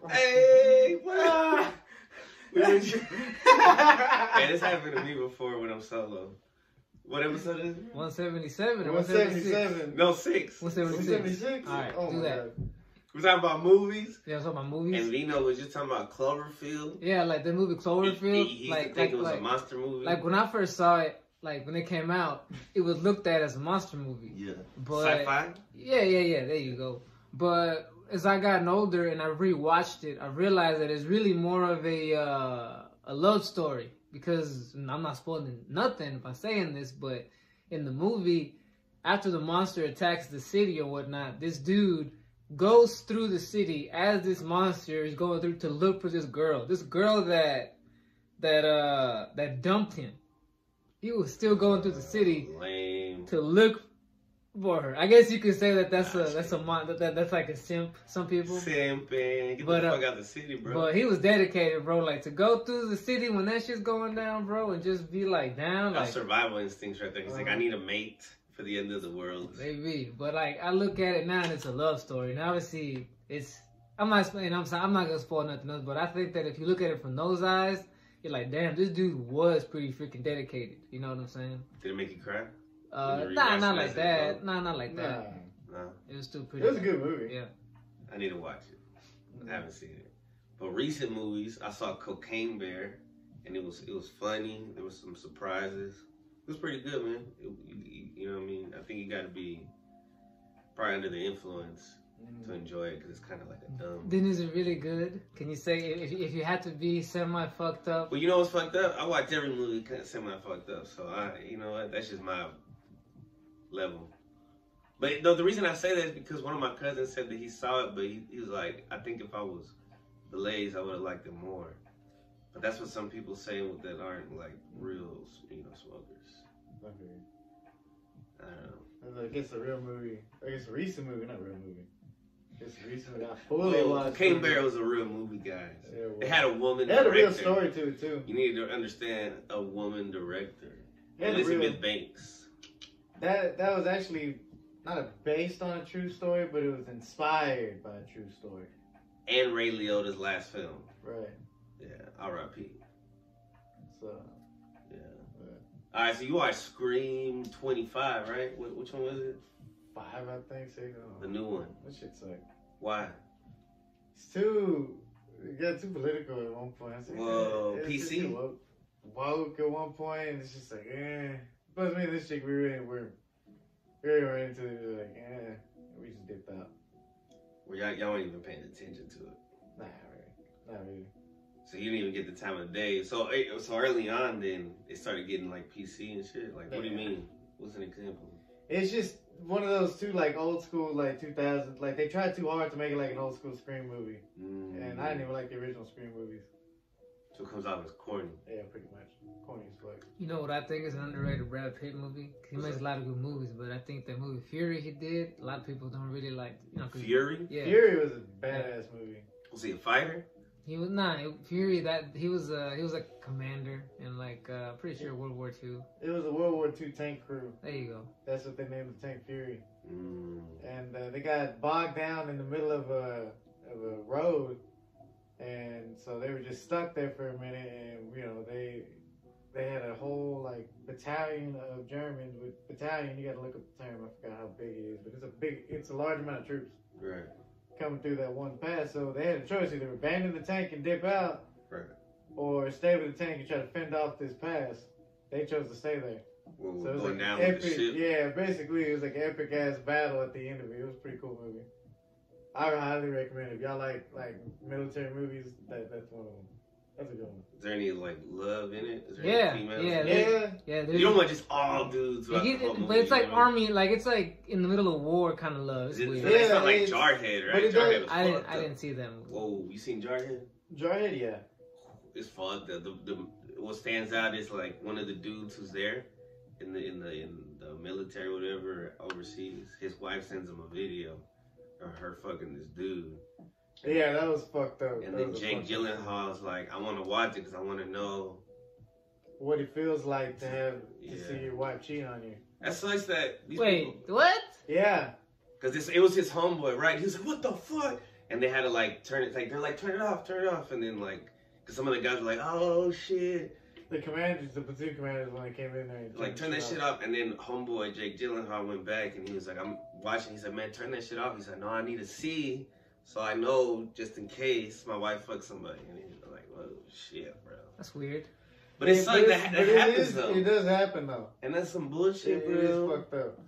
Hey, what? Hey, this happened to me before when I'm solo. What episode is it? 177 or 177. No, 6. 176. All right, do that. God. We're talking about movies. Yeah, talking about movies. And Vino was just talking about Cloverfield. Yeah, like the movie Cloverfield. He like, think it was a monster movie. Like when I first saw it, like when it came out, it was looked at as a monster movie. Yeah. But Sci-fi? Yeah. There you go. But as I gotten older and I rewatched it, I realized that it's really more of a love story. Because I'm not spoiling nothing by saying this, but in the movie, after the monster attacks the city or whatnot, this dude goes through the city as this monster is going through to look for this girl. This girl that dumped him. He was still going through the city to look for her. I guess you could say that's like a simp. Some people simping. Get the fuck out the city, bro. But he was dedicated, bro. Like to go through the city when that shit's going down, bro, and just be like down. That's like survival instincts right there. He's like, I need a mate for the end of the world. Maybe, but like I look at it now and it's a love story. And obviously, I'm not gonna spoil nothing else, but I think that if you look at it from those eyes, you're like, damn, this dude was pretty freaking dedicated. You know what I'm saying? Did it make you cry? Not like that. Nah, not like that. No. It was still pretty. It was a good movie. Yeah. I need to watch it. I haven't seen it. But recent movies, I saw Cocaine Bear, and it was funny. There was some surprises. It was pretty good, man. You know what I mean? I think you got to be probably under the influence to enjoy it because it's kind of like a dumb. Then is it really good? Can you say if you had to be semi fucked up? Well, you know what's fucked up? I watch every movie kind of semi fucked up, so you know what? That's just my level. But no, the reason I say that is because one of my cousins said that he saw it, but he was like, I think if I was Blaze, I would have liked it more. But that's what some people say that aren't like real, smokers. Okay. I don't know. I guess a real movie. I guess a recent movie, not a real movie. It's recent. I fully watched. Cocaine Bear was a real movie, guys. Yeah, it it had a woman. It had director. a real story to it too. You need to understand a woman director. Yeah, Elizabeth Banks. That was actually not based on a true story, but it was inspired by a true story. And Ray Liotta's last film. Right. Yeah. R.I.P. So. Yeah. All right. So you watched Scream 25, right? Which one was it? 5, I think. 6. The new one. That shit's like. Why? It got too political at one point. Like, whoa, PC? Woke at one point, and it's just like, Plus, me and this chick, we're very into it. We're like, we just dipped out. Well, y'all weren't even paying attention to it. Nah, not really. So you didn't even get the time of day. So early on, then it started getting like PC and shit. Like, what do you mean? What's an example? It's just one of those two like old school like 2000s. Like they tried too hard to make it like an old school Scream movie, and I didn't even like the original Scream movies. So it comes off as corny. Yeah, pretty much corny as fuck. You know what I think is an underrated Brad Pitt movie? He makes a lot of good movies, but I think that movie Fury he did, a lot of people don't really like. Fury? Yeah. Fury was a badass movie. Was he a fighter? He was Fury. He was a commander in like pretty sure World War II. It was a World War II tank crew. There you go. That's what they named the tank, Fury. And they got bogged down in the middle of a road, and so they were just stuck there for a minute. And they had a whole like battalion of Germans. With battalion, you got to look up the term. I forgot how big it is, but it's a large amount of troops. Right. Coming through that one pass, so they had a choice: either abandon the tank and dip out, right, or stay with the tank and try to fend off this pass. They chose to stay there. Well, so it was going like down epic, with the ship. yeah. Basically, it was like an epic ass battle at the end of it. It was a pretty cool movie. I highly recommend it. If y'all like military movies, that's one of them. That's a good one. Is there any like love in it? Is there any females? Yeah. You don't want just all dudes. But it's like army, like it's like in the middle of war kind of love. It's weird. It's not like Jarhead, right? Jarhead was I didn't see that movie. Whoa, you seen Jarhead? Jarhead, yeah. It's fucked. What stands out is like one of the dudes who's there in the military, or whatever, overseas. His wife sends him a video of her fucking this dude. Yeah, that was fucked up. And then Jake Gyllenhaal's like, I want to watch it because I want to know what it feels like to see your wife cheat on you. That sucks that. Wait, what? Yeah. Because it was his homeboy, right? He was like, what the fuck? and they had to like turn it, like they're like turn it off, and then like, cause some of the guys were like, oh shit. The commanders, the platoon commanders, when they came in there, Like turn that shit off, and then homeboy Jake Gyllenhaal went back and he was like, I'm watching. He said, man, turn that shit off. He said, no, I need to see, so I know just in case my wife fucks somebody. And he's like, whoa, shit, bro. That's weird. But it's like that happens though. It does happen though. And that's some bullshit, bro. It is fucked up.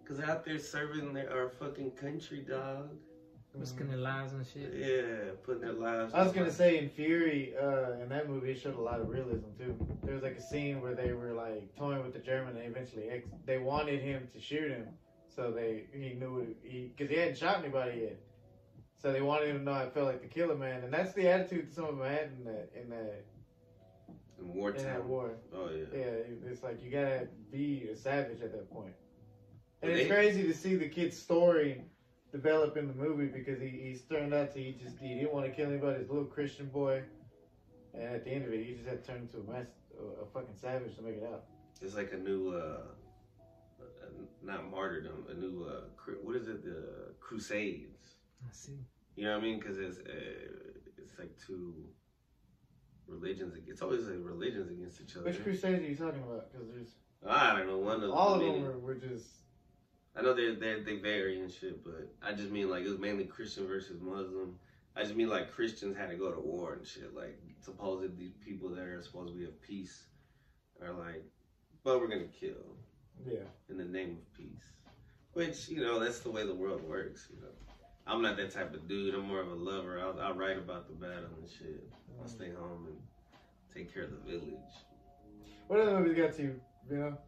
Cause they're out there serving our fucking country, dog. Risking their lives and shit. Yeah, putting their lives. I was gonna say in Fury, in that movie, it showed a lot of realism too. There was like a scene where they were like toying with the German, and eventually they wanted him to shoot him, so he knew because he hadn't shot anybody yet. So they wanted him to know how it felt like to kill a man, and that's the attitude some of them had in wartime. In that war. Oh yeah. Yeah, it's like you gotta be a savage at that point. And it's crazy to see the kid's story develop in the movie because he's turned out to he didn't want to kill anybody. He's a little Christian boy, and at the end of it, he just had to turn into a fucking savage to make it out. It's like a new, not martyrdom, a new what is it? The Crusades. I see. You know what I mean? Because it's like two religions. It's always like religions against each other. Which Crusades are you talking about? Because there's I don't know. One of all of them were just. I know they vary and shit, but I just mean like it was mainly Christian versus Muslim. I just mean like Christians had to go to war and shit. Like supposedly people that are supposed to be of peace are like, but we're gonna kill. Yeah. In the name of peace. Which, you know, that's the way the world works, you know. I'm not that type of dude. I'm more of a lover. I'll write about the battle and shit. I'll stay home and take care of the village. What other movies got you know?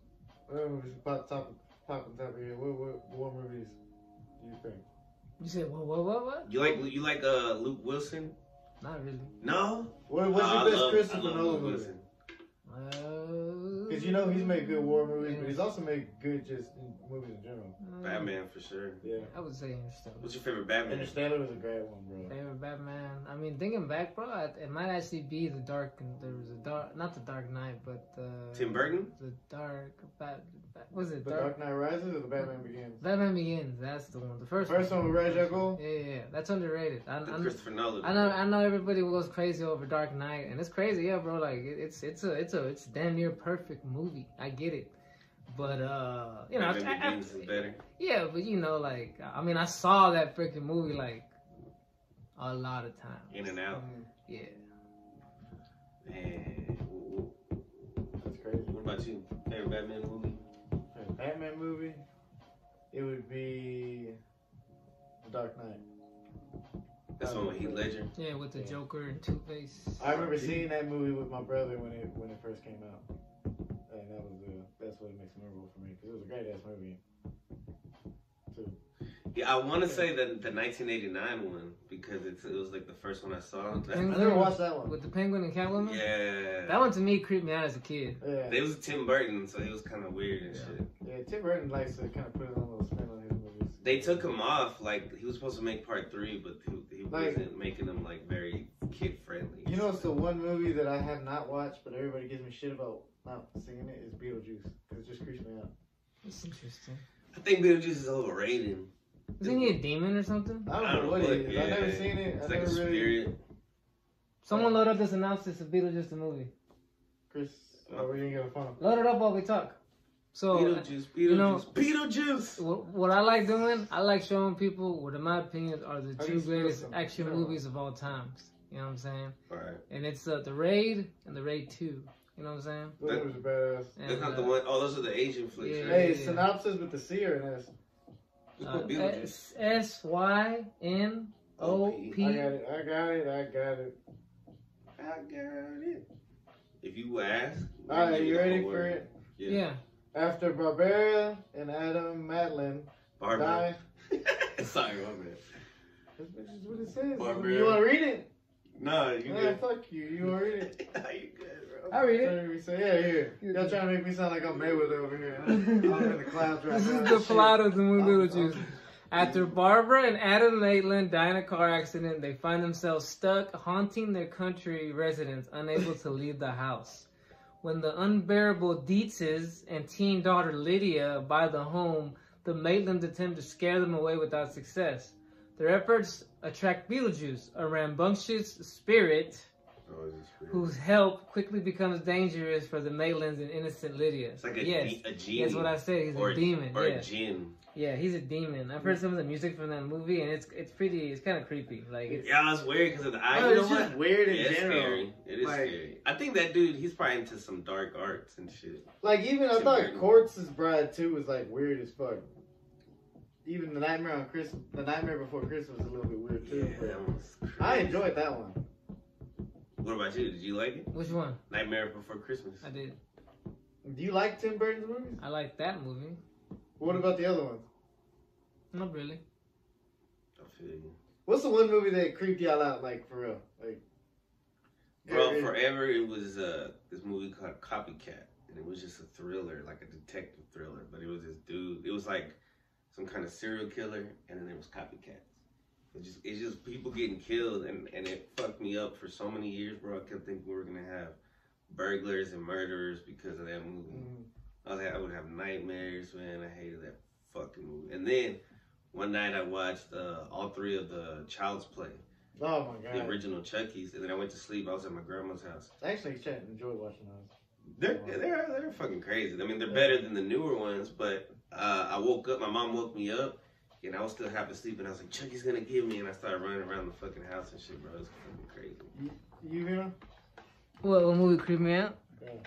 What other movies pop on top of here? What war movies do you think? You said what? You like Luke Wilson? Not really. No? What's your best Christopher Nolan movie? Because you know he's made good war movies, but he's also made good just movies in general. Batman for sure. Yeah. I would say Interstellar. What's your favorite Batman? Interstellar was a great one, bro. Favorite Batman? I mean, thinking back, bro, it might actually be not the Dark Knight, but Tim Burton? The Dark was it The Dark Knight Rises or The Batman Begins? Batman Begins. That's the one. The first one with Ra's al Ghul? Yeah. That's underrated. Christopher Nolan. I know everybody goes crazy over Dark Knight, and it's crazy, yeah, bro. Like it's damn near perfect movie. I get it, but you know, Batman Begins is better. Yeah, but you know, like I mean, I saw that freaking movie like a lot of times. In and out. Yeah. Man, that's crazy. What about you? Favorite Batman movie? Favorite Batman movie? It would be The Dark Knight. That's one with Heath Ledger. Yeah, with the Joker and Two-Face. I remember seeing that movie with my brother when it first came out, and that's what makes it memorable for me because it was a great ass movie. Too. Yeah, I want to say that the 1989 one because it was like the first one I saw. I never watched that one with the Penguin and Catwoman. Yeah, that one to me creeped me out as a kid. Yeah, it was Tim Burton, so he was kind of weird and shit. Yeah, Tim Burton likes to kind of put his own little spin on his movies. They took him off, like he was supposed to make part 3, but he wasn't making them like very kid friendly. You know, it's the one movie that I have not watched, but everybody gives me shit about not seeing it is Beetlejuice because it just creeps me out. That's interesting. I think Beetlejuice is overrated. Isn't he a demon or something? I don't know what it is. Yeah. I've never seen it. It's like a spirit. Someone load up this synopsis of Beetlejuice the movie. Chris, we didn't get a phone. Load it up while we talk. So Beetlejuice. You know, Beetlejuice. What I like doing, I like showing people what, in my opinion, are the two greatest action movies of all times. You know what I'm saying? Right. And it's The Raid and The Raid 2. You know what I'm saying? Those are badass. That's not the one. Oh, those are the Asian flicks. Yeah, right? Hey, synopsis with the C or an S? Beetlejuice. SYNOP. I got it. If you ask. Alright, you ready for it? Yeah. After Barbara and Adam Madeline die. Sorry, my bad. That's what it says. Barbara. You want to read it? No, you good. Fuck you. You want to read it? You good, bro. I read it. So yeah, here. Y'all trying to make me sound like I'm Mayweather over here. I'm in the clouds right now. This is the plot of the movie Beetlejuice. After Barbara and Adam Maitland die in a car accident, they find themselves stuck, haunting their country residents, unable to leave the house. When the unbearable Dietzes and teen daughter Lydia buy the home, the Maitlands attempt to scare them away without success. Their efforts attract Beetlejuice, a rambunctious spirit whose help quickly becomes dangerous for the Maitlands and innocent Lydia. It's like a genie. That's what I said. He's a demon. Or a djinn. Yeah, he's a demon. I've heard some of the music from that movie, and it's kind of creepy. Like, it's weird because of the eye. Oh, you know it's what? just weird in general. Scary. It is scary. I think that dude, he's probably into some dark arts and shit. Like, even I thought Corpse's Bride 2 was like weird as fuck. Even the Nightmare Before Christmas was a little bit weird too. Yeah, that was crazy. I enjoyed that one. What about you? Did you like it? Which one? Nightmare Before Christmas. I did. Do you like Tim Burton's movies? I like that movie. What about the other ones? Not really. I feel you. What's the one movie that creeped y'all out, like, for real? Like, bro, forever it was this movie called Copycat, and it was just a thriller, like a detective thriller. But it was this dude. It was like some kind of serial killer, and then there was copycats. It's just people getting killed, and it fucked me up for so many years, bro. I kept thinking we were gonna have burglars and murderers because of that movie. I would have nightmares, man. I hated that fucking movie. And then one night I watched all three of the Child's Play. Oh my god. The original Chucky's, and then I went to sleep. I was at my grandma's house. I actually enjoyed watching those. They're fucking crazy. I mean, they're better than the newer ones, but I woke up, my mom woke me up, and I was still half asleep, and I was like, Chucky's gonna get me, and I started running around the fucking house and shit, bro. It was fucking crazy. You know? What movie creeped me out? Yeah.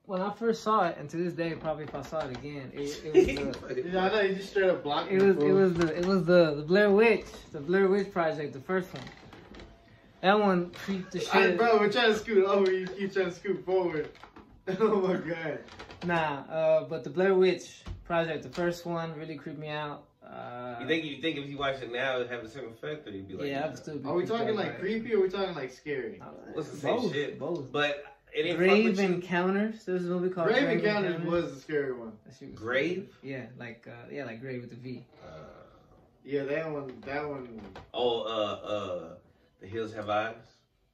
When I first saw it, and to this day, probably if I saw it again, it was I know you just straight up blocked me. It was the Blair Witch Project, the first one. That one creeped the shit. Bro, we're trying to scoot over. You keep trying to scoot forward. Oh my god. Nah, but the Blair Witch Project, the first one, really creeped me out. You think if you watch it now, it'd have the same effect, or you'd be like, yeah, I'm still. Are we talking like creepy, or are we talking like scary? What's the same shit? Both. But it ain't Grave Encounters. There's a movie called Grave Encounters was the scary one. Grave? Yeah, like Grave with a V. Yeah, that one. Oh, The Hills Have Eyes.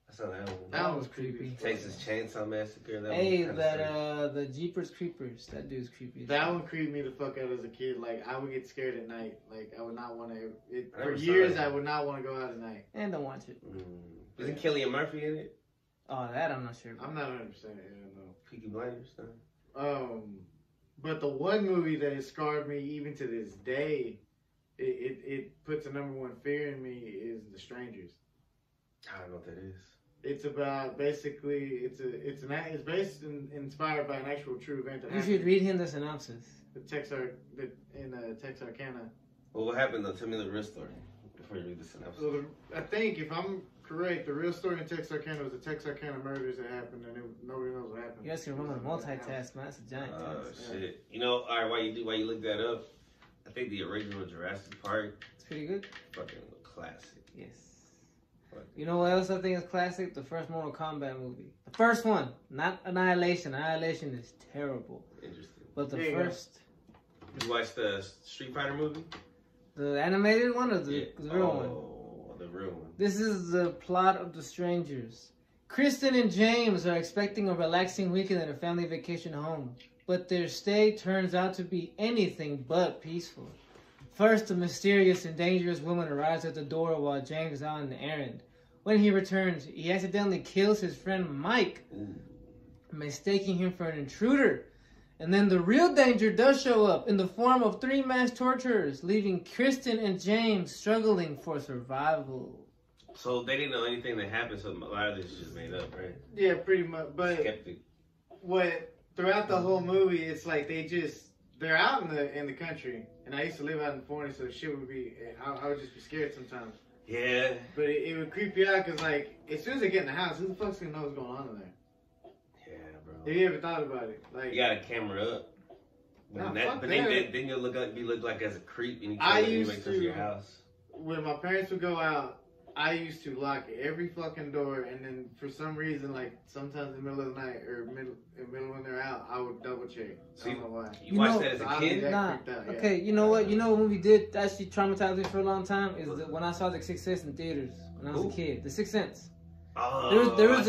I saw that one. That one was creepy. Texas Chainsaw Massacre. The Jeepers Creepers. That dude's creepy. That one creeped me the fuck out as a kid. Like, I would get scared at night. Like, I would not want to. For years, I would not want to go out at night. And don't watch it. Isn't Cillian Murphy in it? Oh, that I'm not sure about. I'm not 100% no. Peaky Blinders, But the one movie that has scarred me even to this day, it puts a #1 fear in me is The Strangers. I don't know what that is. It's about basically it's inspired by an actual true event that happened. You should read him the synopsis. In Texarkana. Well, what happened though? Tell me the real story before you read the synopsis. So I think if I'm correct, the real story in Texarkana was the Texarkana murders that happened, and nobody knows what happened. You guys can remember multitask, man. That's a giant task. Shit. You know, all right. While you look that up, I think the original Jurassic Park. It's pretty good. Fucking classic. Yes. You know what else I think is classic? The first Mortal Kombat movie. The first one, not Annihilation. Annihilation is terrible. Interesting. But the first. Did you watch the Street Fighter movie? The animated one or the real one? Oh, the real one. This is the plot of The Strangers. Kristen and James are expecting a relaxing weekend at a family vacation home, but their stay turns out to be anything but peaceful. First, a mysterious and dangerous woman arrives at the door while James is on an errand. When he returns, he accidentally kills his friend Mike, mistaking him for an intruder. And then the real danger does show up in the form of 3 mass torturers, leaving Kristen and James struggling for survival. So they didn't know anything that happened, so a lot of this is just made up, right? Yeah, pretty much. But Skeptic. Throughout the whole movie, it's like they're out in the country, and I used to live out in Florida, so shit would be, I would just be scared sometimes. Yeah. But it would creep you out, because like, as soon as they get in the house, who the fuck's gonna know what's going on in there? Yeah, bro. Have you ever thought about it? Like, you got a camera up. Nah, But then you'll look like as a creep, and you I can't used make to your house. When my parents would go out, I used to lock every fucking door, and then for some reason, like sometimes in the middle of the night or middle when they're out, I would double check. So I don't know why. You watched that as a kid? Nah. Yeah. Okay, you know what? You know what movie did actually traumatize me for a long time is when I saw The Sixth Sense in theaters when I was a kid. The Sixth Sense. Oh, there was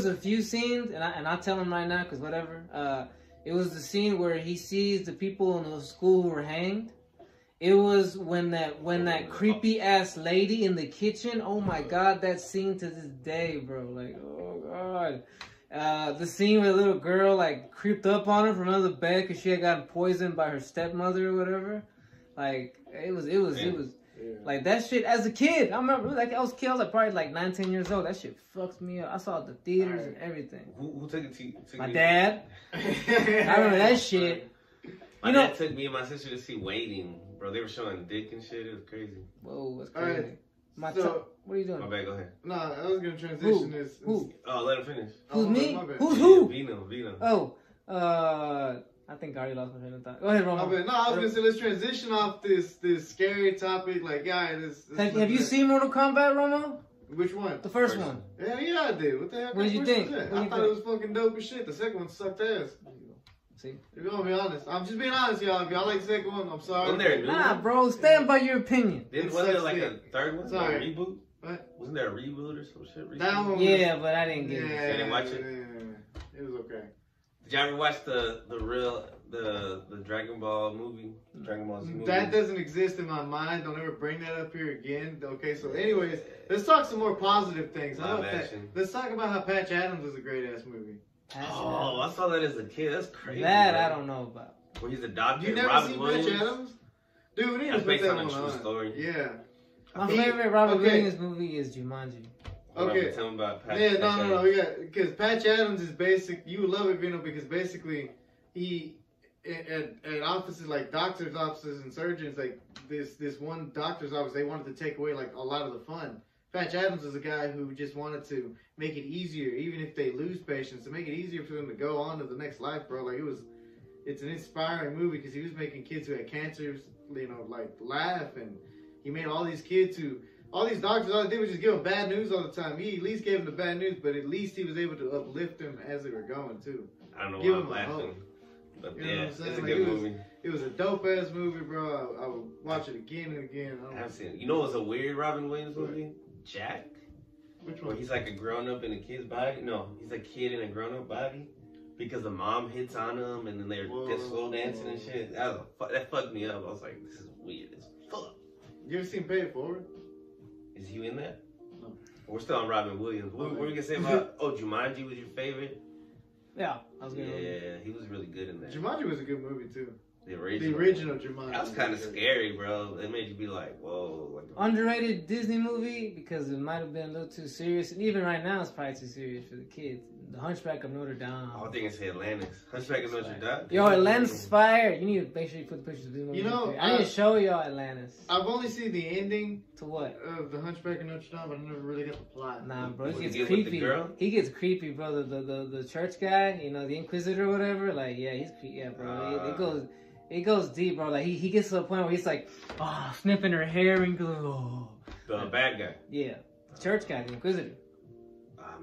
a few scenes, and I'll tell them right now because whatever. It was the scene where he sees the people in the school who were hanged. It was when that creepy ass lady in the kitchen. Oh my god, that scene to this day, bro. Like, oh god. The scene where the little girl like creeped up on her from under the bed because she had gotten poisoned by her stepmother or whatever. Like it was like that shit as a kid. I remember like I was a kid. I was like probably like 9, 10 years old. That shit fucked me up. I saw it at the theaters and everything. Who took it to my dad. I remember that shit. My dad took me and my sister to see Waiting, bro. They were showing dick and shit. It was crazy. Whoa, that's crazy. Right. What are you doing? My bad, go ahead. No, I was gonna transition this. Who? Oh, let him finish. Who's me? Who's yeah, who? Vino. Oh, I think I already lost my train of thought. Go ahead, Roman. No, I was gonna say let's transition off this scary topic. Like, guys, have you seen Mortal Kombat, Romo? Which one? The first one. Yeah, I did. What the heck? What did you think? I thought it was fucking dope as shit. The second one sucked ass. See? If you want to be honest, I'm just being honest, y'all. If y'all like the second one, I'm sorry. Nah, bro, stand by your opinion. Wasn't there like a third one? Sorry. Like a reboot? What? Wasn't there a reboot or some shit? That one. Yeah, but I didn't get it. You didn't watch it? It was okay. Did y'all ever watch the Dragon Ball movie? Dragon Ball Z movie? That doesn't exist in my mind. Don't ever bring that up here again. Okay, so anyways, let's talk some more positive things. Let's talk about how Patch Adams is a great ass movie. Oh, I saw that as a kid. That's crazy. That bro. I don't know about. Where he's adopted. You never Robin seen Williams. Patch Adams? Dude, we need to put based that on a one true on. story. Yeah. My favorite Robin Williams movie is Jumanji. Okay. Tell me about Patch. Yeah, no. We got because Patch Adams is basic. You would love it, Vino, because basically he at offices like doctors' offices and surgeons, like this one doctor's office, they wanted to take away like a lot of the fun. Patch Adams is a guy who just wanted to make it easier, even if they lose patients, to make it easier for them to go on to the next life, bro. Like it's an inspiring movie because he was making kids who had cancers, like laugh, and he made all these kids all these doctors, all they did was just give them bad news all the time. He at least gave them the bad news, but at least he was able to uplift them as they were going too. I don't know give why I'm laughing. Hope. But you know yeah, what I'm saying? it's a Like, good movie. It was a dope ass movie, bro. I would watch it again and again. I haven't seen it. You know what's a weird Robin Williams movie? Jack. Which one? Where he's like a grown up in a kid's body. No, he's a kid in a grown up body because the mom hits on him and then they're slow dancing and shit. That fucked me up. I was like, this is weird as fuck. You ever seen Pay It Forward? Is he in that? No. We're still on Robin Williams. What were we gonna say about? Oh, Jumanji was your favorite? Yeah, I was gonna. Yeah, he was really good in that. Jumanji was a good movie too. The original Jumanji. That was kind of scary, bro. It made you be like, whoa. Like, underrated Disney movie because it might have been a little too serious, and even right now it's probably too serious for the kids. The Hunchback of Notre Dame. I think it's Atlantis. Hunchback of Notre Dame. Yo, Atlantis is fire. You need to make sure you put the pictures of this movie. I need to show y'all Atlantis. I've only seen the ending. To what? Of the Hunchback of Notre Dame, but I never really got the plot. Nah, bro, he gets creepy. He gets creepy, bro. The church guy, the Inquisitor or whatever. Like, yeah, he's creepy. Yeah, bro. It goes deep, bro. Like he gets to the point where he's like, sniffing her hair and goes, oh. The bad guy. Yeah, the church guy, the Inquisitor.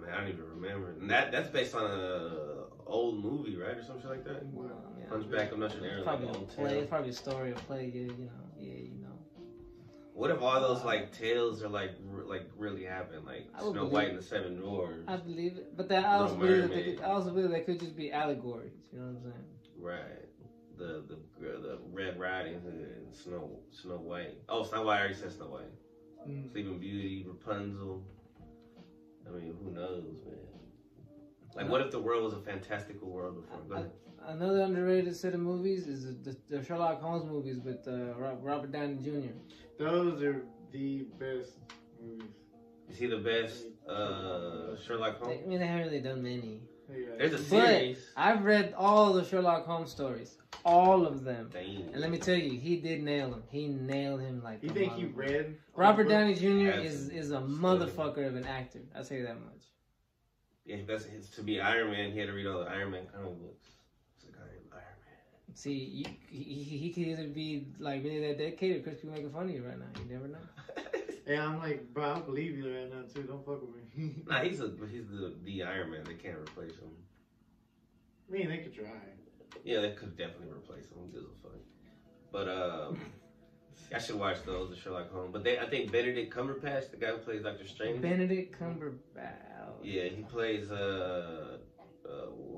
Man, I don't even remember. And that's based on a old movie, right, or something like that. Well, yeah, Hunchback of Notre Dame. It's probably a play. It's probably a story or play. Yeah. What if all those like tales are like really happen, like Snow White and the Seven Dwarfs? I believe it, but I also believe they could just be allegories. You know what I'm saying? Right. The Red Riding Hood and Snow White. Oh, Snow White, I already said Snow White. Sleeping Beauty, Rapunzel. I mean, who knows, man? Like, what if the world was a fantastical world before? Go ahead. Another underrated set of movies is the Sherlock Holmes movies with Robert Downey Jr. Those are the best movies. Is he the best Sherlock Holmes? I mean, they haven't really done many. There's a series. But I've read all the Sherlock Holmes stories. All of them. Dang. And let me tell you, he did nail him. He nailed him like you think he read? Robert Downey Jr. is a motherfucker of an actor. I'll tell you that much. Yeah, to be Iron Man, he had to read all the Iron Man comic books. It's like, Iron Man. See, he could either be like really that dedicated, or Chris could be making fun of you right now. You never know. Yeah, I'm like, bro, I believe you right now too. Don't fuck with me. Nah, he's the Iron Man. They can't replace him. I mean, they could try. Yeah, they could definitely replace him. Who gives a fuck? But I should watch those, the Sherlock Holmes. But I think Benedict Cumberbatch, the guy who plays Doctor Strange. Benedict Cumberbatch. Yeah, he plays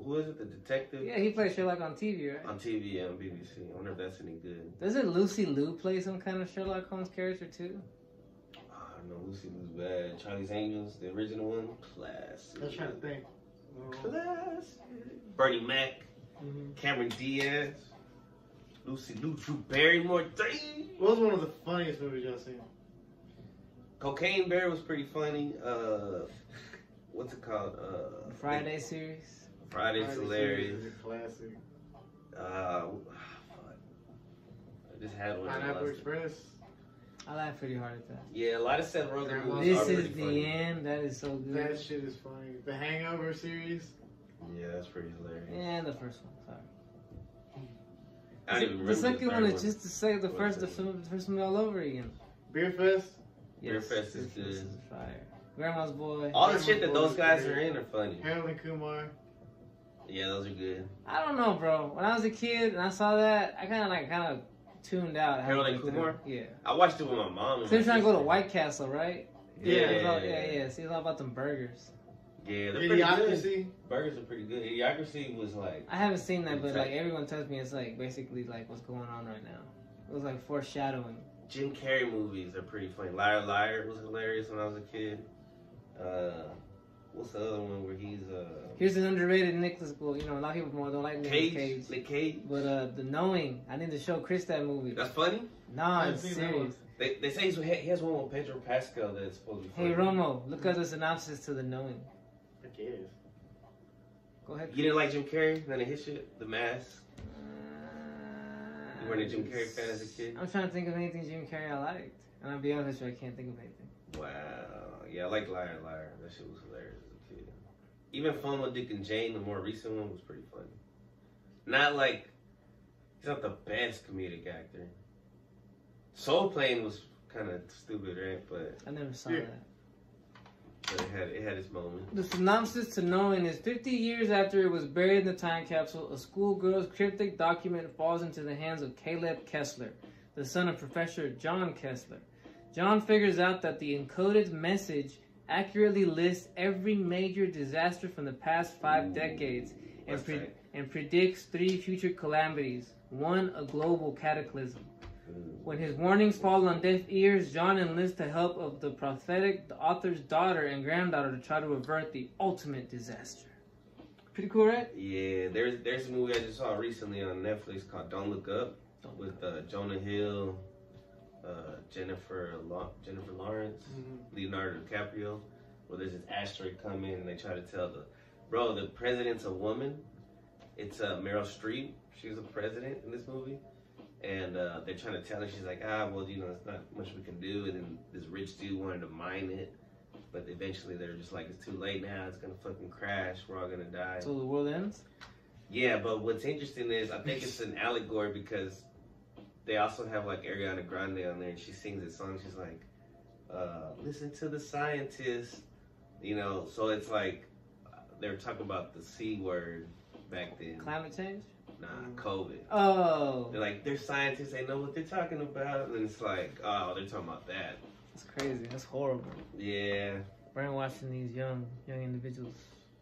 who is it? The detective? Yeah, he plays Sherlock on TV, right? On TV, yeah, on BBC. I wonder if that's any good. Doesn't Lucy Liu play some kind of Sherlock Holmes character too? I know Lucy was bad. Charlie's Angels, the original one, classic. I was trying to think. Classic. Bernie Mac, Cameron Diaz, Lucy Liu, Drew Barrymore. What was one of the funniest movies y'all seen? Cocaine Bear was pretty funny. What's it called? Friday series. Friday's hilarious. Series is a classic. Fuck. I just had one. Pineapple Express. I laughed pretty hard at that. Yeah, a lot of Seth Rogen movies This are is pretty the funny. end. That is so good. That shit is funny. The Hangover series. Yeah, that's pretty hilarious. Yeah, the first one. Sorry. I don't even remember The second third one is just to say the first one all over again. Beer Fest. Beer Fest is Beer good. Fest is fire. Grandma's Boy. All the shit that those guys are in are funny. Harold and Kumar. Yeah, those are good. I don't know, bro. When I was a kid and I saw that, I kind of tuned out. Harold and Kumar? Yeah. I watched it with my mom. So they're trying to go to White Castle, right? Yeah. Yeah. See, it's all about them burgers. Yeah, they're pretty good. Idiocracy. Burgers are pretty good. Idiocracy was like... I haven't seen that, but like everyone tells me it's like basically like what's going on right now. It was like foreshadowing. Jim Carrey movies are pretty funny. Liar Liar was hilarious when I was a kid. What's the other one where he's Here's an underrated Nicholas. Well, you know, a lot of people more don't like Nicolas Cage. Nick Cage. But The Knowing, I need to show Chris that movie. That's funny. Nah, it's serious. They say he has one with Pedro Pascal that's supposed to be funny. Hey Romo, look at the synopsis to The Knowing. I guess. Go ahead. You didn't like Jim Carrey? None of his shit? The Mask? You weren't a Jim Carrey fan as a kid? I'm trying to think of anything Jim Carrey I liked. And I'll be honest with you, I can't think of anything. Wow. Yeah, I like Liar Liar. That shit was hilarious as a kid. Even Fun with Dick and Jane, the more recent one, was pretty funny. Not like... He's not the best comedic actor. Soul Plane was kind of stupid, right? But I never saw that. But it had its moment. The synopsis to Knowing is 50 years after it was buried in the time capsule, a schoolgirl's cryptic document falls into the hands of Caleb Kessler, the son of Professor John Kessler. John figures out that the encoded message accurately lists every major disaster from the past 5 decades and predicts 3 future calamities, 1 a global cataclysm. When his warnings fall on deaf ears, John enlists the help of the author's daughter and granddaughter to try to avert the ultimate disaster. Pretty cool, right? Yeah, there's a movie I just saw recently on Netflix called Don't Look Up with Jonah Hill, Jennifer Lawrence, Leonardo DiCaprio, where there's this asteroid come in and they try to tell the president's a woman. It's Meryl Streep. She's the president in this movie. And they're trying to tell her, she's like, well, you know, there's not much we can do. And then this rich dude wanted to mine it. But eventually they're just like, it's too late now. It's going to fucking crash. We're all going to die. So the world ends? Yeah, but what's interesting is, I think it's an allegory because they also have like Ariana Grande on there. And she sings this song. She's like, listen to the scientists. You know, so it's like, they were talking about the C word back then. Climate change? Nah, COVID. Oh. They're like, they're scientists, they know what they're talking about. And it's like, oh, they're talking about that. That's crazy. That's horrible. Yeah. Brainwashing these young individuals.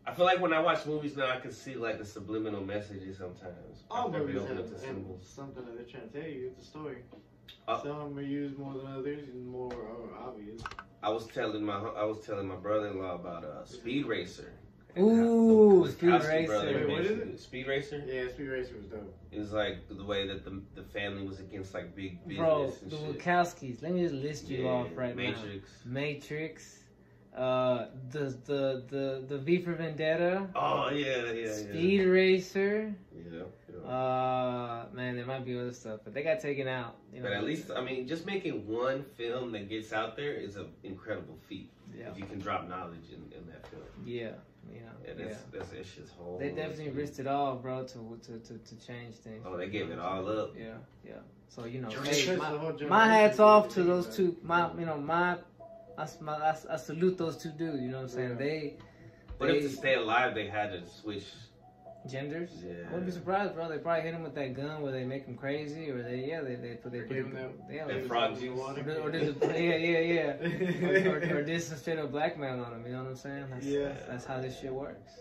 I feel like when I watch movies now, I can see like the subliminal messages sometimes. All movies open have up to symbols. something that they're trying to tell you. It's a story. Some are used more than others and more obvious. I was telling my brother-in-law about Speed Racer. Ooh, Speed Wait, Racer. what is it? Speed Racer? Yeah, Speed Racer was dope. It was like the way that the family was against like big business Bro, and the shit. Wachowskis. Let me just list you off right Matrix. now. Matrix. The V for Vendetta. Oh yeah. Speed Racer. Yeah. Man, there might be other stuff, but they got taken out. You know, But at least, I mean, just making one film that gets out there is an incredible feat. Yeah. If you can drop knowledge in that film. Yeah. That's shit's whole. They definitely risked it all, bro, to change things. Oh, they gave it all up. Yeah. So you know, Hey, my hats off to those two. I salute those two dudes. You know what I'm saying? Yeah. But if to stay alive, they had to switch genders. Yeah. I wouldn't be surprised, bro. They probably hit him with that gun where they make him crazy, or they put that frog juice. Or or did some straight up blackmail on him. You know what I'm saying? That's how this shit works.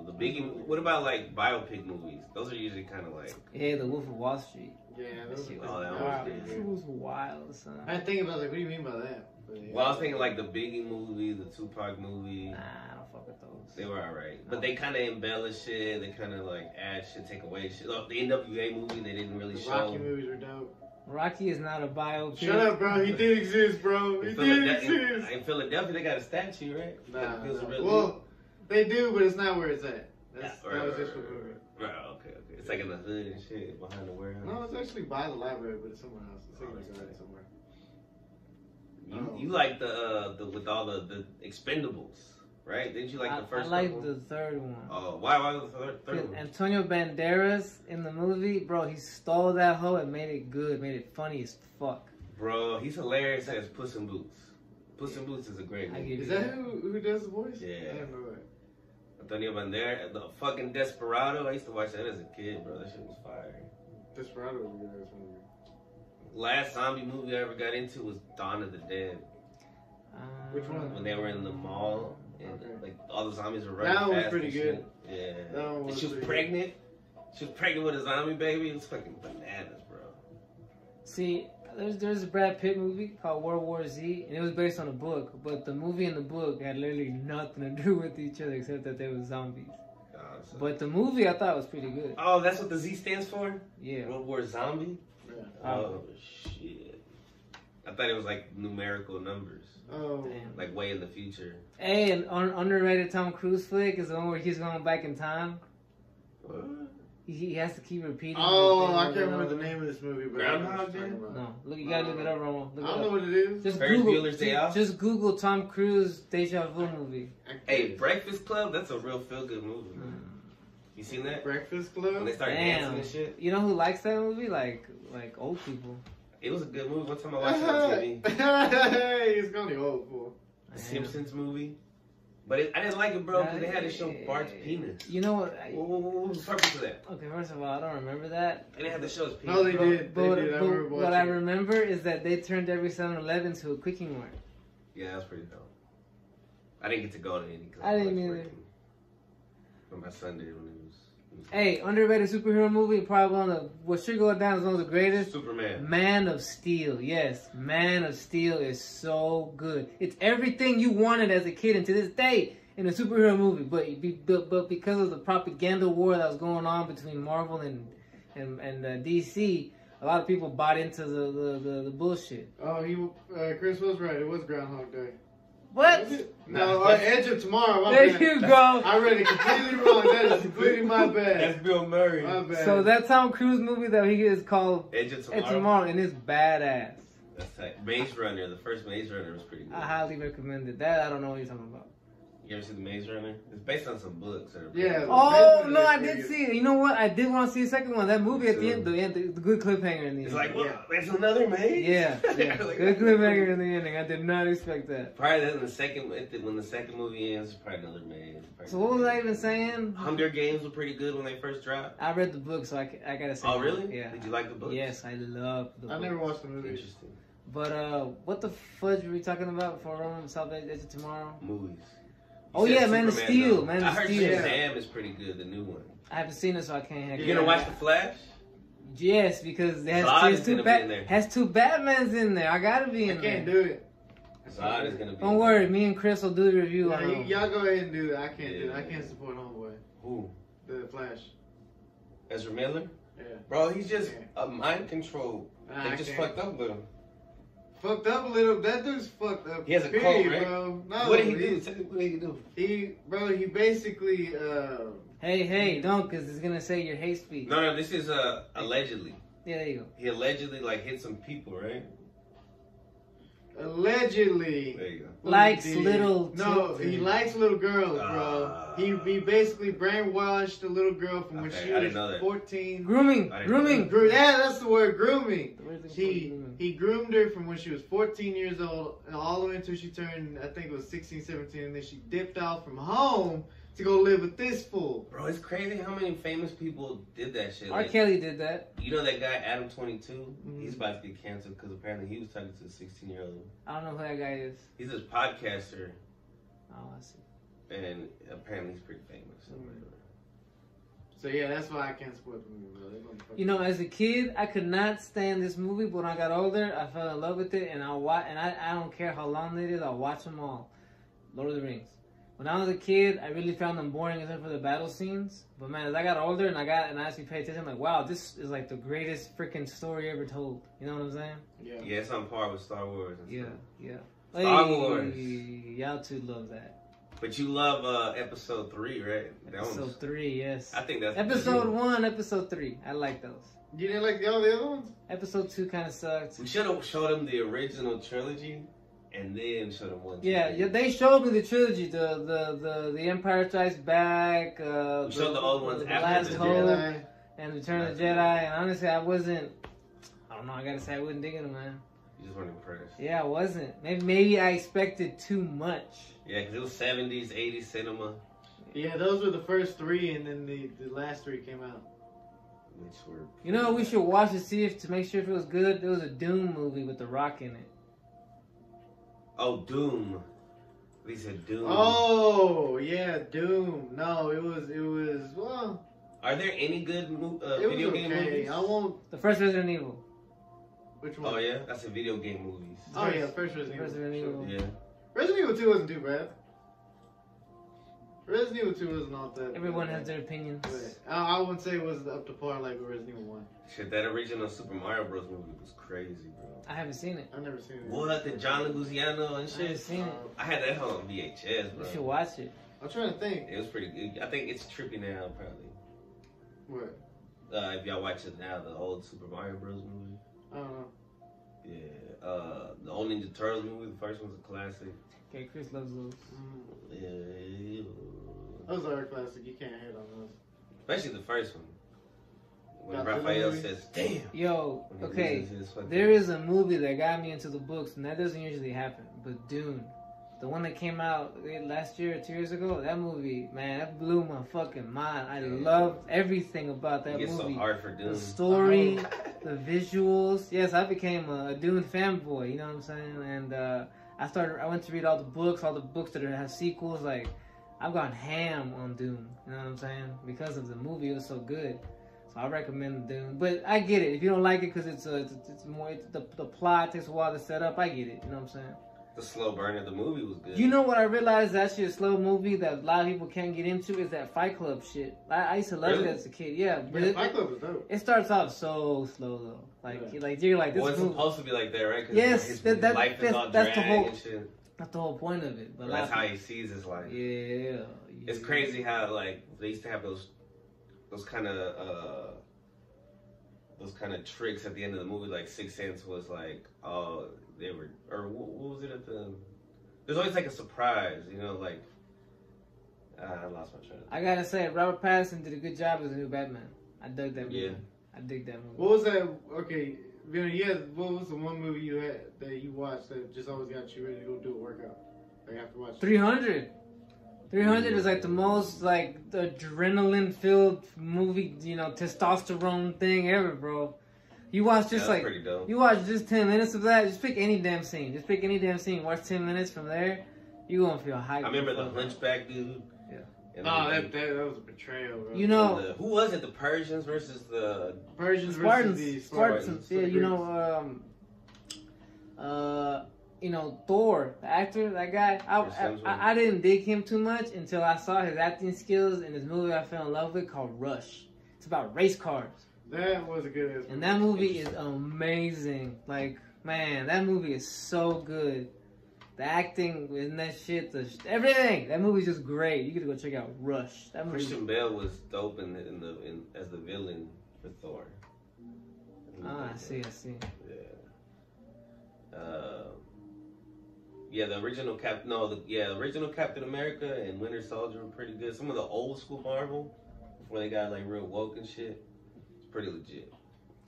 The Biggie? What about like biopic movies? Those are usually kind of like. Yeah, The Wolf of Wall Street. Yeah, That shit Oh, that was was wild. good. It was wild, son. I think about like, what do you mean by that? But, yeah. Well, I was thinking like the Biggie movie, the Tupac movie. Nah, I don't fuck with those. They were alright, but they kind of embellish shit. They kind of like add shit, take away shit. The NWA movie, they didn't really The show. Rocky movies were dope. Rocky is not a biopic. Shut up, bro. He did exist, bro. He did exist. In Philadelphia, they got a statue, right? Nah. Really Well, they do, but it's not where it's at. Yeah, That was just for the movie. Right, okay. It's like in the hood and shit, behind the warehouse. No, it's actually by the library, but it's somewhere else. It's like somewhere. You like the with all the Expendables, right? Didn't you like the first? I like one? the third one. Oh, why the third one? Antonio Banderas in the movie, bro, he stole that hoe and made it good, made it funny as fuck. Bro, he's hilarious as Puss in Boots. Puss in Boots is a great movie. Is that who does the voice? Yeah. I don't know it. Antonio Banderas, the fucking Desperado. I used to watch that as a kid, bro. That shit was fire. Desperado was a good ass movie. Last zombie movie I ever got into was Dawn of the Dead. Which one? When they were in the mall and like all the zombies were running That one was fast pretty and good. shit. Yeah. That one And was she was pretty pregnant. She was pregnant with a zombie baby. It was fucking bananas, bro. See, there's a Brad Pitt movie called World War Z, and it was based on a book, but the movie and the book had literally nothing to do with each other except that they were zombies. But the movie I thought was pretty good. Oh, that's what the Z stands for? Yeah. World War Zombie? Yeah. Oh, shit. I thought it was like numerical numbers. Oh. Damn. Like way in the future. Hey, an underrated Tom Cruise flick is the one where he's going back in time. What? He has to keep repeating. Oh, the thing I over can't and remember over. the name of this movie. But Groundhog Day? No, look, you gotta look it up, Romo. Look I it don't know up. what it is. Just Ferris Google. Bueller's Day Off? Just Google Tom Cruise Deja Vu movie. Hey, Breakfast Club, that's a real feel-good movie, man. You seen that? Breakfast When Club? they start dancing and shit? You know who likes that movie? Like old people. It was a good movie. One time I watched it on TV. Hey, it's gonna be old fool. The Simpsons movie. But I didn't like it, bro, because they had to show Bart's penis. You know what? What was the purpose of that? Okay, first of all, I don't remember that. They didn't have to show his penis. No, they bro. did. They did. I remember What I watching it. remember is that they turned every 7-Eleven to a Quickie Mart. Yeah, that was pretty dope. I didn't get to go to any. I didn't either. But my son did when he was. Hey, underrated superhero movie, probably one of the, what should go down as one of the greatest. Superman. Man of Steel, yes. Man of Steel is so good. It's everything you wanted as a kid, and to this day, in a superhero movie. But because of the propaganda war that was going on between Marvel and DC, a lot of people bought into the bullshit. Oh, Chris was right. It was Groundhog Day. What? Was it? No, Edge of Tomorrow. My There bad. you go. I read it completely wrong. That is completely my bad. That's Bill Murray. My bad. So that Tom Cruise movie that he is called Edge of Tomorrow. It's Tomorrow, and it's badass. That's tight. Maze Runner. The first Maze Runner was pretty good. I highly recommend it. That I don't know what you're talking about. You ever seen the Maze Runner? It's based on some books. That are Yeah. Oh Maze no, I Runner is did pretty see it. You know what? I did want to see the second one. That movie at the So- end, the good cliffhanger in the It's end. like, well, there's another maze? Yeah. Like, Good cliffhanger in the ending. I did not expect that. Probably then when the second movie ends, it's probably another maze. So what was I even saying? Hunger Games were pretty good when they first dropped. I read the book, so I gotta say. Oh, really? Yeah. Did you like the book? Yes, I love the book. I never watched the movie. Interesting. But what the fudge were we talking about before Roman South Edge of Tomorrow? Movies. Oh You said yeah, Man of Superman, Steel. though. Man I of heard Steel. Shazam is pretty good, the new one. I haven't seen it, so I can't. You gonna watch The Flash? Yes, because it Zod has is two, gonna be in there. has two Batmans in there. I gotta be I in can't there. do it. Zod is gonna be. Don't in worry, there. me and Chris will do the review. Yeah, on y'all go ahead and do it. I can't do it. I Yeah. can't support Homeboy. Who? The Flash. Ezra Miller? Yeah. Bro, he's just Yeah. a mind control. I They just can't. fucked up with him. Fucked up a little. That dude's fucked up. He has a period, cold, right? bro. No, What did he do? Tell me what did he do? He basically, Hey, don't, because it's gonna say your hate speech. No, this is allegedly. Yeah, there you go. He allegedly like hit some people, right? allegedly There you go. Likes did. little No, children. he likes little girls, bro. He basically brainwashed a little girl from when Okay, she I was didn't know that. 14. Grooming. I didn't know Grooming. Yeah, that's the word, grooming. The word is He grooming. he groomed her from when she was 14 years old and all the way until she turned, I think it was 16, 17, and then she dipped out from home to go live with this fool. Bro, it's crazy how many famous people did that shit. R. Like, Kelly did that. you know that guy Adam 22? Mhm. He's about to get canceled because apparently he was talking to a 16-year-old. I don't know who that guy is. He's a podcaster. Oh, I see. and apparently he's pretty famous. So yeah, that's why I can't support the movie, bro. They're gonna fuck You know, as a kid, I could not stand this movie, but when I got older, I fell in love with it, and I don't care how long it is, I'll watch them all. Lord of the Rings. When I was a kid, I really found them boring except for the battle scenes. But man, as I got older and I actually paid attention, I'm like, wow, this is like the greatest freaking story ever told. You know what I'm saying? Yeah. Yeah, it's on par with Star Wars. And Yeah, stuff. yeah. Star Wars. Y'all two love that. But you love episode 3, right? That Episode one's, 3, yes. I think that's Episode 1, episode 3. I like those. You didn't like all the other ones? Episode 2 kind of sucked. We should have showed him the original trilogy, and then showed him 1. Yeah, they showed me the trilogy, the Empire Strikes Back, We showed the old ones the after Last the Hope, Jedi. and Return of the Jedi. And honestly, I don't know. I gotta say, I wasn't digging them, man. You just weren't impressed. Yeah, I wasn't. Maybe I expected too much. Yeah, because it was 70s, 80s cinema. Yeah, those were the first 3, and then the last 3 came out. Which were... You know, we should watch to see to make sure if it was good. There was a Doom movie with The Rock in it. Oh, Doom. We said Doom. Oh, yeah, Doom. No, it was, well... Are there any good it video was game okay. movies? I won't... The first Resident Evil. Which one? Oh, yeah? That's a video game movies. Oh, yeah, the first Resident Evil. Resident Evil. Yeah. Resident Evil 2 wasn't too bad. Resident Evil 2 wasn't all that. Everyone has their opinions. But I wouldn't say it was up to par like with Resident Evil 1. Shit, that original Super Mario Bros. Movie was crazy, bro. I haven't seen it. I've never seen it. What? The John Leguizamo and I haven't shit? seen it. I had that on VHS, bro. You should watch it. I'm trying to think. It was pretty good. I think it's trippy now, probably. What? If y'all watch it now, the old Super Mario Bros. Movie. I don't know. Yeah. The old Ninja Turtles movie, the first one's a classic. Okay, Chris loves those. Yeah. Those are a classic. You can't hate on those. Especially the first one. When Godzilla Raphael movie? says, damn. Yo, When he okay, loses his fucking- there is a movie that got me into the books, and that doesn't usually happen. But Dune, the one that came out last year or 2 years ago, that movie, man, that blew my fucking mind. I loved everything about that It gets movie. so hard for Doom. The story, the visuals. Yes, I became a Dune fanboy. You know what I'm saying? And I went to read all the books that have sequels. Like, I've gone ham on Dune. You know what I'm saying? Because of the movie, it was so good. So I recommend Dune. But I get it. If you don't like it because it's more the plot takes a while to set up, I get it. You know what I'm saying? The slow burn of the movie was good. You know what I realized is actually a slow movie that a lot of people can't get into is that Fight Club shit. I used to love Really? it as a kid. Yeah, but Yeah, Fight Club was dope. it starts off so slow though. Like you're like this Well, it's movie. supposed to be like that, right? 'Cause Yes, his that- life is all that's the drag whole- and shit. That's the whole point of it. But That's how he sees his life. Yeah. It's crazy how like they used to have those kind of tricks at the end of the movie. Like Sixth Sense was like, oh, they were, or what was it at the? There's always like a surprise, you know, like I lost my train of thought. I gotta say, Robert Pattinson did a good job as the new Batman. I dug that movie. Yeah. I dig that movie. What was that? Okay, Vinny, what was the one movie you had that you watched that just always got you ready to go do a workout? Like after watching 300. 300 is like the most like adrenaline filled movie, you know, testosterone thing ever, bro. You watch just That's pretty dope. you watch just 10 minutes of that. Just pick any damn scene. Just pick any damn scene. Watch 10 minutes from there. You gonna feel hyped. I remember the Hunchback dude. Yeah. And No, then that was a betrayal, bro. You know, who was it? The Persians versus the Persians Spartans. versus the Spartans. Yeah, the you Greeks. know, Thor, the actor, that guy. I didn't dig him too much until I saw his acting skills in this movie I fell in love with called Rush. It's about race cars. That was a good And that movie is amazing. Like, man, that movie is so good. The acting in that shit, everything. That movie's just great. You gotta go check out Rush. That movie. Christian Bale was dope in as the villain for Thor. I see. Yeah. The original original Captain America and Winter Soldier were pretty good. Some of the old school Marvel, before they got like real woke and shit, it's pretty legit.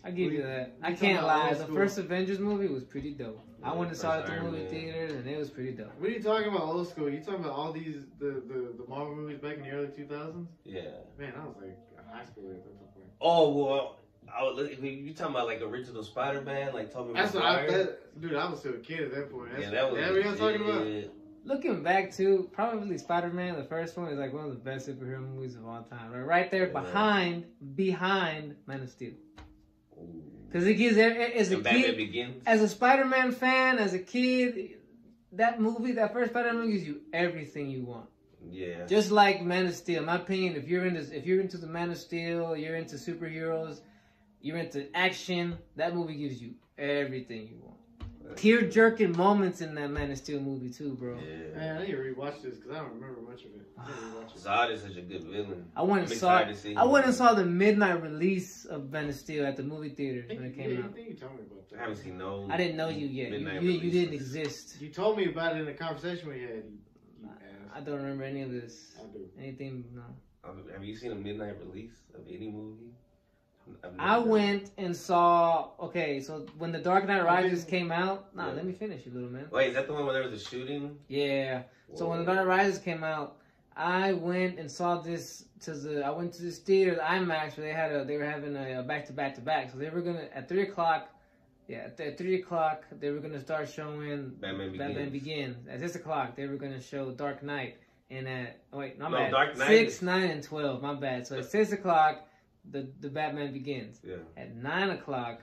I give you that. I talking can't about lie. old The school? first Avengers movie was pretty dope. I Yeah, went and saw it at first the Iron movie Man. theaters, and it was pretty dope. What are you talking about old school? You talking about all these the Marvel movies back in the early 2000s? Yeah. Man, I was like in high school at that point. Oh well, you talking about like original Spider-Man, like Tobey That's what Maguire? dude. I was still a kid at that point. That's, Yeah, that was. what y'all talking about? legit. Looking back to probably Spider-Man, the first one is like one of the best superhero movies of all time. Right there behind Man of Steel. Because it gives as a kid, as a Spider-Man fan, as a kid, that first Spider-Man gives you everything you want. Yeah. Just like Man of Steel. In my opinion, if you're into the Man of Steel, you're into superheroes, you're into action, that movie gives you everything you want. Tear-jerking moments in that Man of Steel movie too, bro. Yeah. Man, I need to rewatch this because I don't remember much of it. Zod is such a good villain. I went and saw the midnight release of Man of Steel at the movie theater when it came out. I think you told me about that. I haven't seen no. I didn't know you yet. You didn't exist. You told me about it in the conversation we had. I don't remember any of this. I do. Anything? No. Have you seen a midnight release of any movie? I went and saw. Okay, so when The Dark Knight Rises came out, let me finish, you little man. Wait, is that the one where there was a shooting? Yeah. Whoa. So when The Dark Knight Rises came out, I went and saw this I went to this theater, IMAX, where they were having a back to back. So they were gonna at 3:00. Yeah, at 3:00 they were gonna start showing Batman Begins. At 6:00 they were gonna show Dark Knight, and Dark Knight 6, 9, and 12. My bad. So at 6:00. The Batman Begins. Yeah. At 9:00,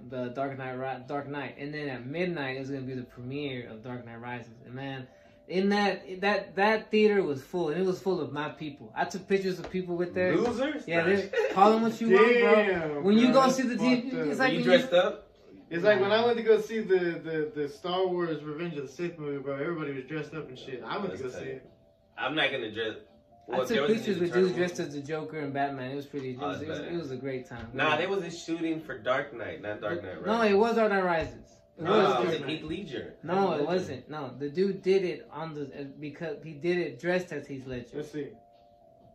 the Dark Knight, and then at midnight it was gonna be the premiere of Dark Knight Rises. And man, in that theater was full, and it was full of my people. I took pictures of people with their losers. Yeah, call them what you want, bro. When you go see the TV, it's like you dressed up. It's like when I went to go see the Star Wars Revenge of the Sith movie, bro. Everybody was dressed up and shit. I went to go see it. I'm not gonna dress. I took pictures with dudes dressed as the Joker and Batman. It was pretty. It was a great time. Nah, there was a shooting for Dark Knight, not Dark Knight Rises. No, it was Dark Knight Rises. It was Heath Ledger. No, it wasn't. No, the dude did it because he did it dressed as Heath Ledger. Let's see.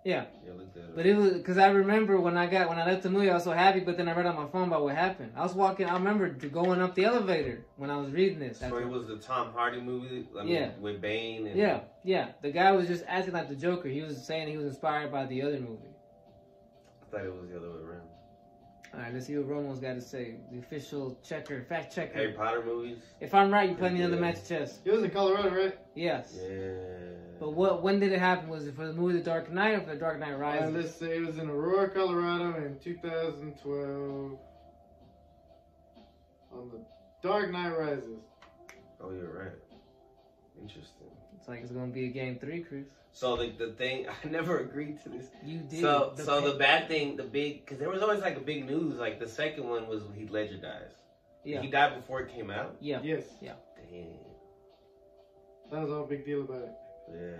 Yeah, but it was because I remember when I left the movie, I was so happy. But then I read on my phone about what happened. I was walking. I remember going up the elevator when I was reading this. So it was the Tom Hardy movie. With Bane. And... Yeah. The guy was just acting like the Joker. He was saying he was inspired by the other movie. I thought it was the other way around. All right, let's see what Romo's got to say. The official fact checker. Harry Potter movies. If I'm right, you play me another match of chess. It was in Colorado, right? Yes. Yeah. But when did it happen? Was it for the movie The Dark Knight or for The Dark Knight Rises? Let's say it was in Aurora, Colorado in 2012 on The Dark Knight Rises. Oh, you're right. Interesting. It's like it's going to be a game 3, Chris. So the thing, I never agreed to this. You did. So the bad thing, because there was always like a big news, like the second one was Heath Ledger dies. Yeah. He died before it came out? Yeah. Yes. Yeah. Damn. That was all a big deal about it. Yeah.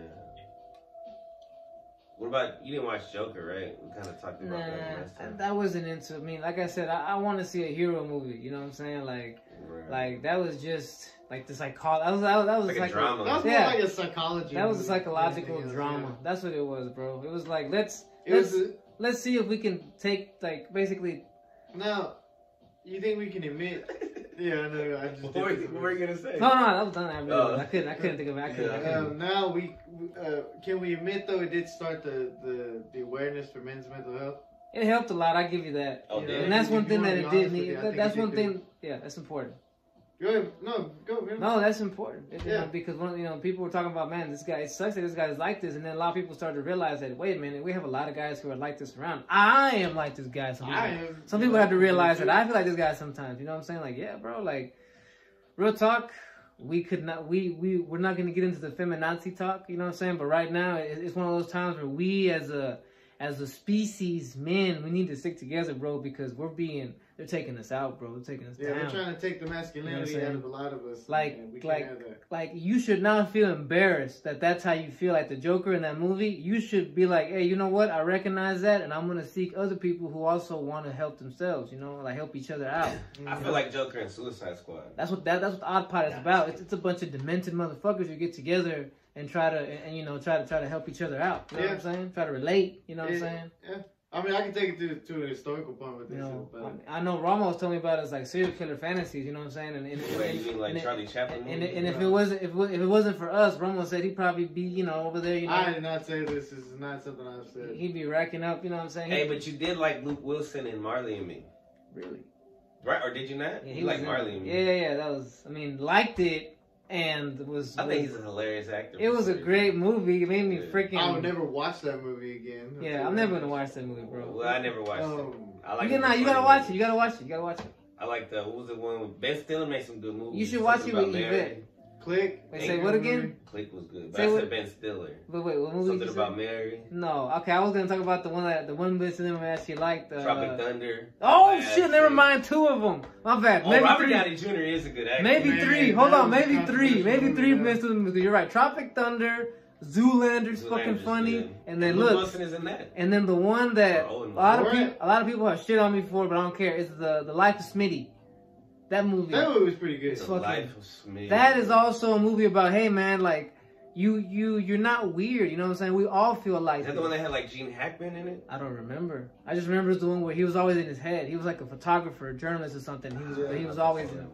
What about, you didn't watch Joker, right? We kind of talked about that last time. That wasn't into, like I said, I want to see a hero movie, you know what I'm saying? Like that was just, like the psychology, that was like a drama. That was more like a psychology That was a psychological drama. Yeah. That's what it was, bro. It was like, let's see if we can take, like, basically. Now, you think we can admit... Yeah, no, I just. What were you gonna say? No, that was done. I couldn't think of it. Now can we admit though it did start the awareness for men's mental health? It helped a lot. I give you that. Oh, and that's one thing that it did need. That's one thing. Yeah, that's important. Go ahead. Go. No, that's important. Because people were talking about, man, this guy. It sucks that this guy is like this, and then a lot of people started to realize that. Wait a minute, we have a lot of guys who are like this around. I am like this guy. Some people have to realize that I feel like this guy sometimes. You know what I'm saying? Like, yeah, bro. Like, real talk. We could not. We're not going to get into the feminazi talk. You know what I'm saying? But right now, it's one of those times where we as a species, men, we need to stick together, bro, because they're taking us out, bro. They're taking us down. Yeah, they're trying to take the masculinity out of a lot of us. Like you should not feel embarrassed that that's how you feel like the Joker in that movie. You should be like, hey, you know what? I recognize that, and I'm going to seek other people who also want to help themselves, like help each other out. I feel like Joker and Suicide Squad. That's what the Odd Pod is about. It's a bunch of demented motherfuckers who get together and try to help each other out. You know what I'm saying? Try to relate. You know what I'm saying? Yeah. I mean, I can take it to a historical point with this. I know Ramo was telling me about his like serial killer fantasies. You know what I'm saying? And you mean like Charlie Chaplin? And if it wasn't for us, Ramo said he'd probably be over there. I did not say this. This is not something I've said. He'd be racking up. You know what I'm saying? Hey, but you did like Luke Wilson and Marley and Me. Really? Right? Or did you not? Yeah, he liked Marley and Me. Yeah. That was. Liked it. and I think he's a hilarious actor. It was a great movie. It made me freaking. I would never watch that movie again. Yeah, I'm never gonna watch that movie, bro. Well, I never watched it. I like you gotta watch it. You gotta watch it. You gotta watch it. I like what was the one with Ben Stiller made some good movies. You should watch it with Yvette. Click. Wait, say what again? Click was good. But Say I what? said Ben Stiller. But wait, what movie? Something about Mary. No, okay, I was gonna talk about the one Ben Stiller actually liked. Tropic Thunder. Oh shit! Never mind, 2 of them. My bad. Oh, maybe Robert 3. Downey Jr. is a good actor. Maybe Man, 3. Hold on, maybe 3. Maybe 3 Ben Stiller movies. You're right. Tropic Thunder, Zoolander's fucking funny, good. and then Luke look, Wilson is in that. and then the one that a Owen lot of people have shit on me for, but I don't care. Is the Life of Smitty. That movie. That movie was pretty good. The Life of Smitty. That is also a movie about, hey man, like you're not weird. You know what I'm saying? We all feel like. Is that the one that had like Gene Hackman in it? I don't remember. I just remember it's the one where he was always in his head. He was like a photographer, a journalist or something. He was always in.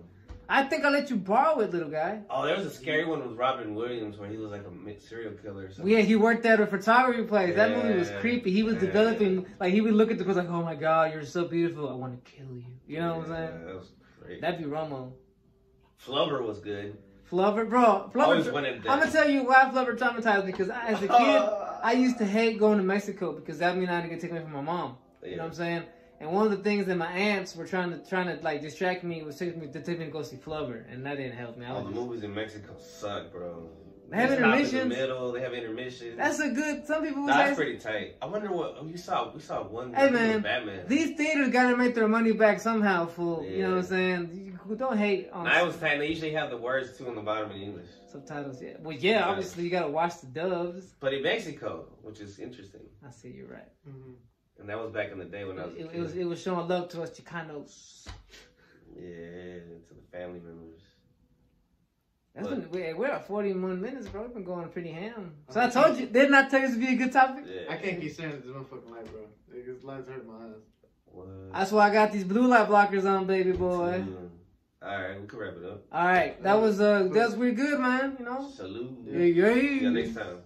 I think I let you borrow it, little guy. Oh, there was a scary one with Robin Williams where he was like a serial killer or something. Yeah, he worked at a photography place. That movie was creepy. He was developing, like he would look at the person like, oh my god, you're so beautiful. I want to kill you. You know what I'm saying? That was great. That'd be Romo. Flubber was good. Flubber, bro. Flubber. I'm gonna tell you why Flubber traumatized me. Because as a kid, I used to hate going to Mexico because that meant I had to get taken away from my mom. You know what I'm saying? And one of the things that my aunts were trying to like distract me was take me to go see Flubber, and that didn't help me. The movies in Mexico suck, bro. They have intermissions. In the middle, they have intermissions. That's a good. Some people. That's pretty tight. I wonder what we saw. We saw one. Hey man, Batman. These theaters gotta make their money back somehow. Fool. Yeah. You know what I'm saying? Don't hate on. I was tight. They usually have the words too on the bottom in English. Subtitles, yeah. Well, yeah. Obviously, you gotta watch the dubs. But in Mexico, which is interesting. I see. You're right. Mm-hmm. And that was back in the day when I was. It was showing love to us Chicanos. Yeah, to the family members. We're at 41 minutes, bro. We've been going pretty ham. So I told you, didn't I tell you this would be a good topic? Yeah. I can't keep staring at this motherfucking light, bro. This light's hurting my eyes. What? That's why I got these blue light blockers on, baby boy. Alright, we can wrap it up. Alright, that was pretty good, man. You know? Salute. Yeah. See you next time.